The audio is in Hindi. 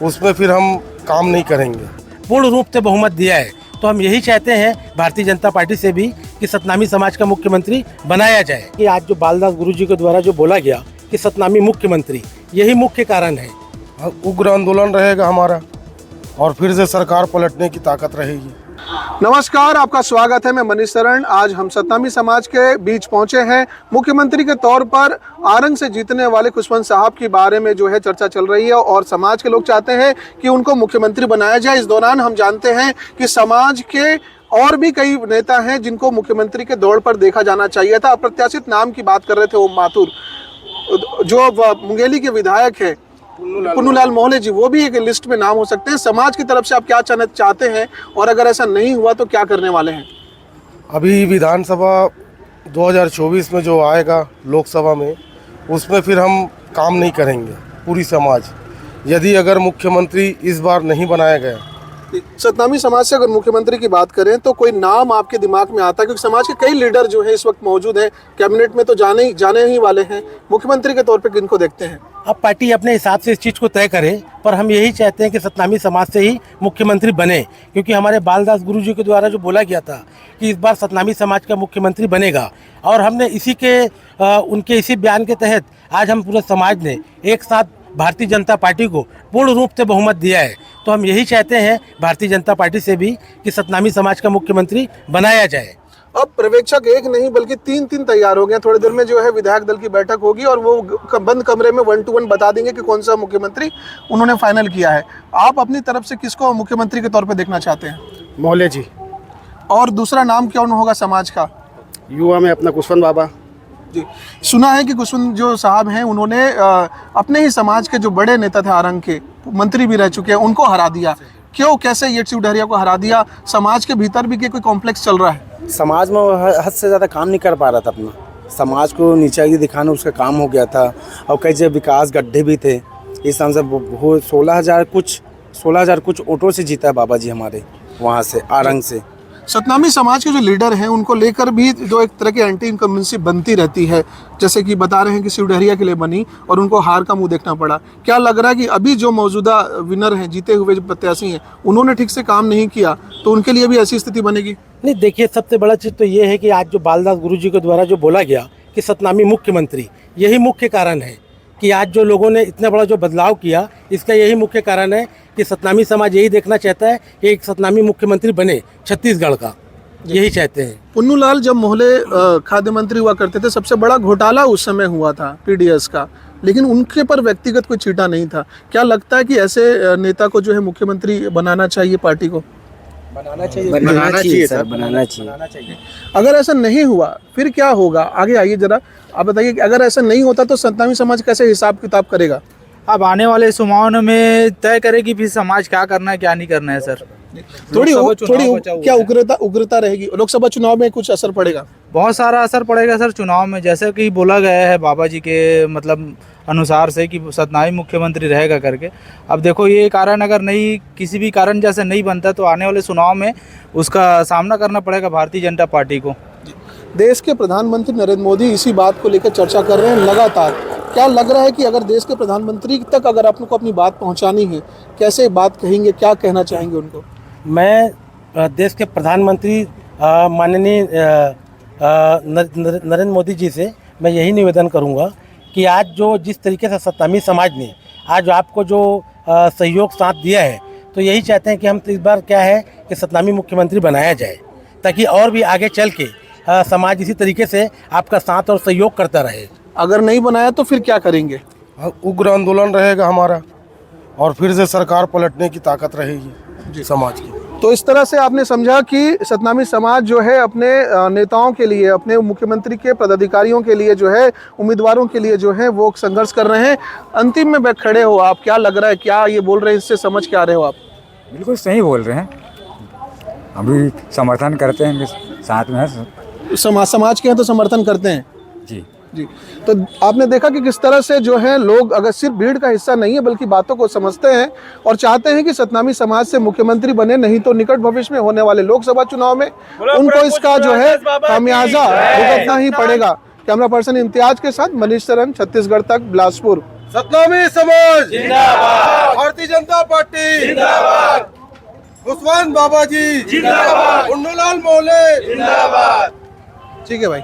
उसमें फिर हम काम नहीं करेंगे। पूर्ण रूप से बहुमत दिया है, तो हम यही चाहते हैं भारतीय जनता पार्टी से भी कि सतनामी समाज का मुख्यमंत्री बनाया जाए। कि आज जो बालदास गुरुजी के द्वारा जो बोला गया कि सतनामी मुख्यमंत्री, यही मुख्य कारण है। उग्र आंदोलन रहेगा हमारा और फिर से सरकार पलटने की ताकत रहेगी। नमस्कार, आपका स्वागत है। मैं मनीष शरण। आज हम सतनामी समाज के बीच पहुंचे हैं। मुख्यमंत्री के तौर पर आरंग से जीतने वाले खुशवंत साहब के बारे में जो है चर्चा चल रही है और समाज के लोग चाहते हैं कि उनको मुख्यमंत्री बनाया जाए। इस दौरान हम जानते हैं कि समाज के और भी कई नेता हैं जिनको मुख्यमंत्री के दौड़ पर देखा जाना चाहिए था। अप्रत्याशित नाम की बात कर रहे थे ओम माथुर, जो मुंगेली के विधायक है पुन्नूलाल मोहले जी, वो भी एक लिस्ट में नाम हो सकते हैं। समाज की तरफ से आप क्या चाहते हैं और अगर ऐसा नहीं हुआ तो क्या करने वाले हैं? अभी विधानसभा 2024 में जो आएगा लोकसभा में, उसमें फिर हम काम नहीं करेंगे पूरी समाज, यदि अगर मुख्यमंत्री इस बार नहीं बनाया गया। सतनामी समाज से अगर मुख्यमंत्री की बात करें तो कोई नाम आपके दिमाग में आता है? क्योंकि समाज के कई लीडर जो है इस वक्त मौजूद हैं, कैबिनेट में तो जाने ही वाले हैं। मुख्यमंत्री के तौर पे किनको देखते हैं? अब पार्टी अपने हिसाब से इस चीज़ को तय करे, पर हम यही चाहते हैं कि सतनामी समाज से ही मुख्यमंत्री बने, क्योंकि हमारे बालदास गुरुजी के द्वारा जो बोला गया था कि इस बार सतनामी समाज का मुख्यमंत्री बनेगा, और हमने उनके इसी बयान के तहत आज हम पूरे समाज ने एक साथ भारतीय जनता पार्टी को पूर्ण रूप से बहुमत दिया है। तो हम यही चाहते हैं भारतीय जनता पार्टी से भी कि सतनामी समाज का मुख्यमंत्री बनाया जाए। अब पर्यवेक्षक एक नहीं बल्कि तीन तैयार हो गए। थोड़ी देर में जो है विधायक दल की बैठक होगी और वो बंद कमरे में 1 to 1 बता देंगे कि कौन सा मुख्यमंत्री उन्होंने फाइनल किया है। आप अपनी तरफ से किसको मुख्यमंत्री के तौर पे देखना चाहते हैं? मोहले जी। और दूसरा नाम कौन होगा समाज का? युवा में अपना खुशवंत बाबा जी। सुना है कि खुशवंत जो साहब हैं उन्होंने अपने ही समाज के जो बड़े नेता थे आरंग के, मंत्री भी रह चुके हैं, उनको हरा दिया। क्यों, कैसे ये शिव डहरिया को हरा दिया? समाज के भीतर भी कोई कॉम्प्लेक्स चल रहा है? समाज में हद से ज़्यादा काम नहीं कर पा रहा था, अपना समाज को नीचाई दिखाना उसका काम हो गया था। और कई जगह विकास गड्ढे भी थे। इस तरह से 16,000 कुछ वोटों से जीता है बाबा जी हमारे वहाँ से, आरंग से। सतनामी समाज के जो लीडर हैं उनको लेकर भी जो एक तरह की एंटी इनकम्बेंसी बनती रहती है, जैसे कि बता रहे हैं कि शिव डहरिया के लिए बनी और उनको हार का मुंह देखना पड़ा। क्या लग रहा है कि अभी जो मौजूदा विनर हैं, जीते हुए जो प्रत्याशी हैं, उन्होंने ठीक से काम नहीं किया तो उनके लिए भी ऐसी स्थिति बनेगी? नहीं, देखिए, सबसे बड़ा चीज़ तो ये है कि आज जो बालदास गुरुजी के द्वारा जो बोला गया कि सतनामी मुख्यमंत्री, यही मुख्य कारण है कि आज जो लोगों ने इतना बड़ा जो बदलाव किया, इसका यही मुख्य कारण है कि सतनामी समाज यही देखना चाहता है कि एक सतनामी मुख्यमंत्री बने छत्तीसगढ़ का, यही चाहते हैं। पुन्नूलाल जब मोहले खाद्य मंत्री हुआ करते थे, सबसे बड़ा घोटाला उस समय हुआ था पीडीएस का, लेकिन उनके पर व्यक्तिगत कोई चीटा नहीं था। क्या लगता है कि ऐसे नेता को जो है मुख्यमंत्री बनाना चाहिए पार्टी को? बनाना चाहिए सर, बनाना चाहिए। अगर ऐसा नहीं हुआ फिर क्या होगा? आगे आइए जरा, आप बताइए कि अगर ऐसा नहीं होता तो सतनामी समाज कैसे हिसाब किताब करेगा? अब आने वाले चुनाव में तय करेगी फिर समाज क्या करना है क्या नहीं करना है सर। थोड़ी क्या उग्रता रहेगी? लोकसभा चुनाव में कुछ असर पड़ेगा? बहुत सारा असर पड़ेगा सर चुनाव में, जैसे कि बोला गया है बाबा जी के मतलब अनुसार से कि सतनामी मुख्यमंत्री रहेगा करके। अब देखो, ये कारण अगर नहीं, किसी भी कारण जैसे नहीं बनता तो आने वाले चुनाव में उसका सामना करना पड़ेगा भारतीय जनता पार्टी को। देश के प्रधानमंत्री नरेंद्र मोदी इसी बात को लेकर चर्चा कर रहे हैं लगातार। क्या लग रहा है कि अगर देश के प्रधानमंत्री तक अगर आपको अपनी बात पहुंचानी है, कैसे बात कहेंगे, क्या कहना चाहेंगे उनको? मैं देश के प्रधानमंत्री माननीय नरेंद्र मोदी जी से मैं यही निवेदन करूंगा कि आज जो जिस तरीके से सतनामी समाज ने आज आपको जो सहयोग साथ दिया है, तो यही चाहते हैं कि हम इस बार क्या है कि सतनामी मुख्यमंत्री बनाया जाए, ताकि और भी आगे चल के समाज इसी तरीके से आपका साथ और सहयोग करता रहे। अगर नहीं बनाया तो फिर क्या करेंगे? उग्र आंदोलन रहेगा हमारा और फिर से सरकार पलटने की ताकत रहेगी समाज की। तो इस तरह से आपने समझा कि सतनामी समाज जो है अपने नेताओं के लिए, अपने मुख्यमंत्री के पदाधिकारियों के लिए जो है, उम्मीदवारों के लिए जो है वो संघर्ष कर रहे हैं। अंतिम में खड़े हो आप, क्या लग रहा है, क्या ये बोल रहे हैं, इससे समझ क्या रहे हो आप? बिल्कुल सही बोल रहे हैं, अभी समर्थन करते हैं, साथ में है। समाज के हैं तो समर्थन करते हैं जी। जी। तो आपने देखा कि किस तरह से जो है लोग अगर सिर्फ भीड़ का हिस्सा नहीं है बल्कि बातों को समझते हैं और चाहते हैं कि सतनामी समाज से मुख्यमंत्री बने, नहीं तो निकट भविष्य में होने वाले लोकसभा चुनाव में उनको इसका जो है खामियाजा भुगतना ही पड़ेगा। कैमरा पर्सन इम्तियाज के साथ मनीष शरण, छत्तीसगढ़ तक, बिलासपुर। सतनामी समाज जिंदाबाद, भारतीय जनता पार्टी जिंदाबाद, खुशवंत बाबा जी जिंदाबाद, उन्नूलाल मोहल्ले जिंदाबाद। ठीक है भाई।